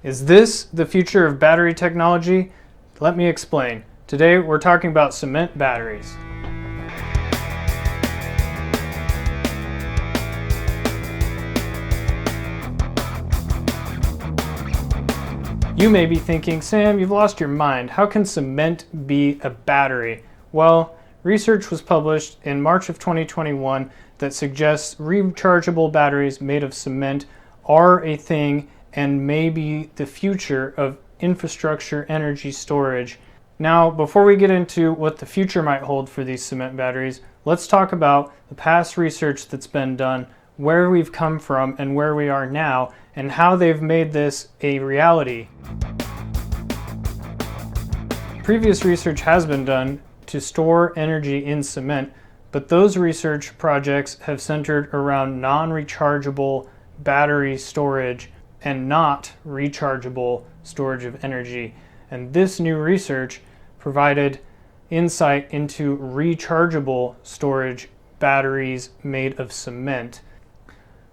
Is this the future of battery technology? Let me explain. Today we're talking about cement batteries. You may be thinking, Sam, you've lost your mind. How can cement be a battery? Well, research was published in March of 2021 that suggests rechargeable batteries made of cement are a thing and may be the future of infrastructure energy storage. Now, before we get into what the future might hold for these cement batteries, let's talk about the past research that's been done, where we've come from and where we are now, and how they've made this a reality. Previous research has been done to store energy in cement, but those research projects have centered around non-rechargeable battery storage and not rechargeable storage of energy. And this new research provided insight into rechargeable storage batteries made of cement.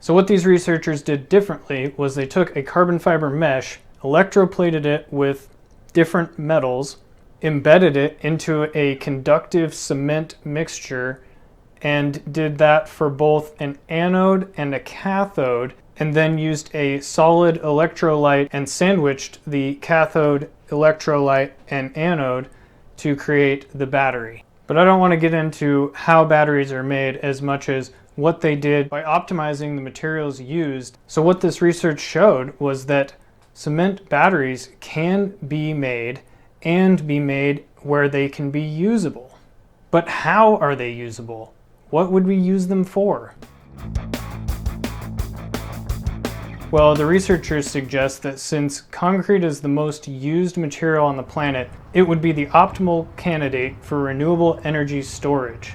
So what these researchers did differently was they took a carbon fiber mesh, electroplated it with different metals, embedded it into a conductive cement mixture, and did that for both an anode and a cathode, and then used a solid electrolyte and sandwiched the cathode, electrolyte, and anode to create the battery. But I don't want to get into how batteries are made as much as what they did by optimizing the materials used. So what this research showed was that cement batteries can be made and be made where they can be usable. But how are they usable? What would we use them for? Well, the researchers suggest that since concrete is the most used material on the planet, it would be the optimal candidate for renewable energy storage.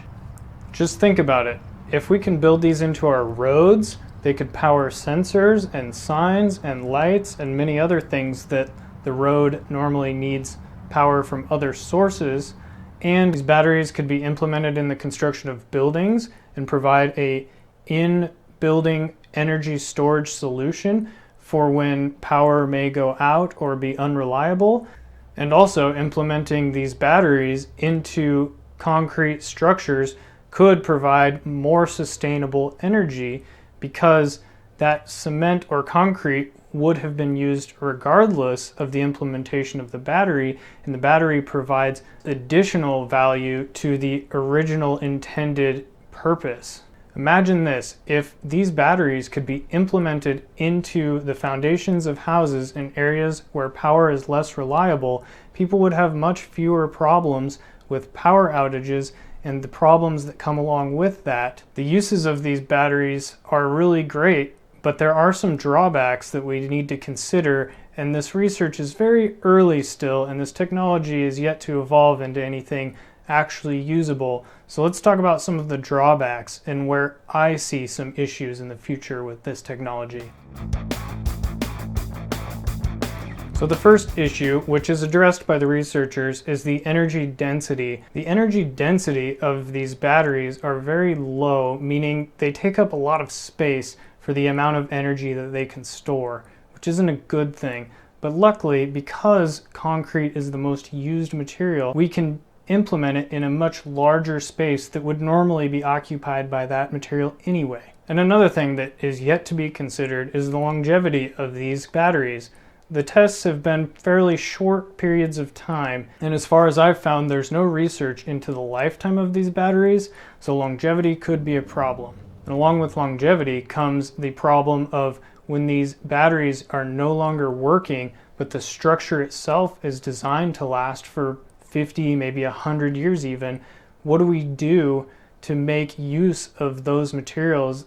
Just think about it. If we can build these into our roads, they could power sensors and signs and lights and many other things that the road normally needs power from other sources. And these batteries could be implemented in the construction of buildings and provide a in-building energy storage solution for when power may go out or be unreliable. And also implementing these batteries into concrete structures could provide more sustainable energy because that cement or concrete would have been used regardless of the implementation of the battery, and the battery provides additional value to the original intended purpose. Imagine this, if these batteries could be implemented into the foundations of houses in areas where power is less reliable, people would have much fewer problems with power outages and the problems that come along with that. The uses of these batteries are really great, but there are some drawbacks that we need to consider, and this research is very early still, and this technology is yet to evolve into anything actually usable. So let's talk about some of the drawbacks and where I see some issues in the future with this technology. So the first issue, which is addressed by the researchers, is the energy density. The energy density of these batteries are very low, meaning they take up a lot of space for the amount of energy that they can store, which isn't a good thing. But luckily, because concrete is the most used material, we can implement it in a much larger space that would normally be occupied by that material anyway. And another thing that is yet to be considered is the longevity of these batteries. The tests have been fairly short periods of time, and as far as I've found, there's no research into the lifetime of these batteries, so longevity could be a problem. And along with longevity comes the problem of when these batteries are no longer working, but the structure itself is designed to last for 50, maybe 100 years even, what do we do to make use of those materials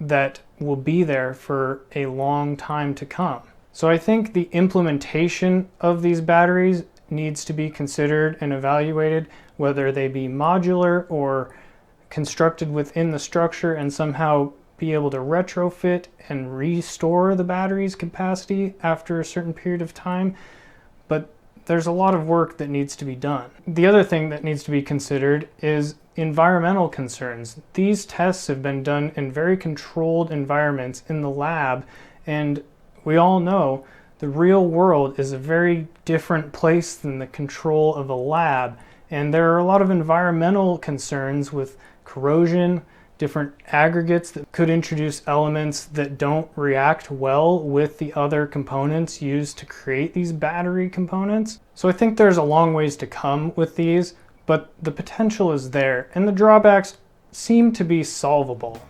that will be there for a long time to come? So I think the implementation of these batteries needs to be considered and evaluated, whether they be modular or constructed within the structure and somehow be able to retrofit and restore the battery's capacity after a certain period of time. But there's a lot of work that needs to be done. The other thing that needs to be considered is environmental concerns. These tests have been done in very controlled environments in the lab, and we all know the real world is a very different place than the control of a lab. And there are a lot of environmental concerns with corrosion, different aggregates that could introduce elements that don't react well with the other components used to create these battery components. So I think there's a long ways to come with these, but the potential is there, and the drawbacks seem to be solvable.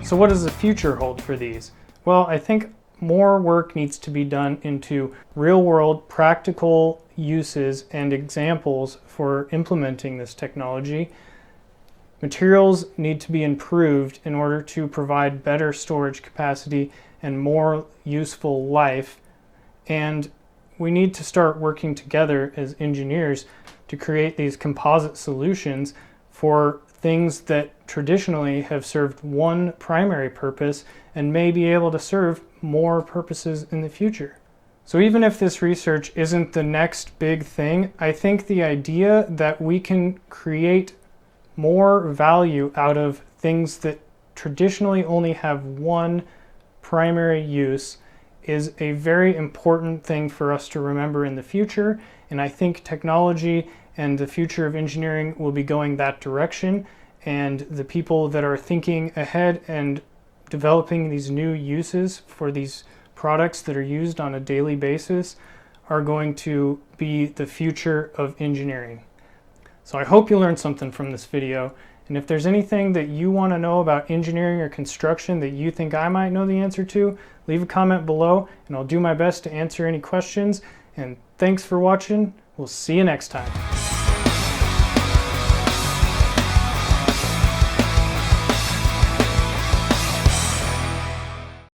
So what does the future hold for these? Well, I think more work needs to be done into real-world practical uses and examples for implementing this technology. Materials need to be improved in order to provide better storage capacity and more useful life. And we need to start working together as engineers to create these composite solutions for things that traditionally have served one primary purpose and may be able to serve more purposes in the future. So even if this research isn't the next big thing, I think the idea that we can create more value out of things that traditionally only have one primary use is a very important thing for us to remember in the future. And I think technology and the future of engineering will be going that direction. And the people that are thinking ahead and developing these new uses for these products that are used on a daily basis are going to be the future of engineering. So I hope you learned something from this video. And if there's anything that you want to know about engineering or construction that you think I might know the answer to, leave a comment below and I'll do my best to answer any questions. And thanks for watching. We'll see you next time.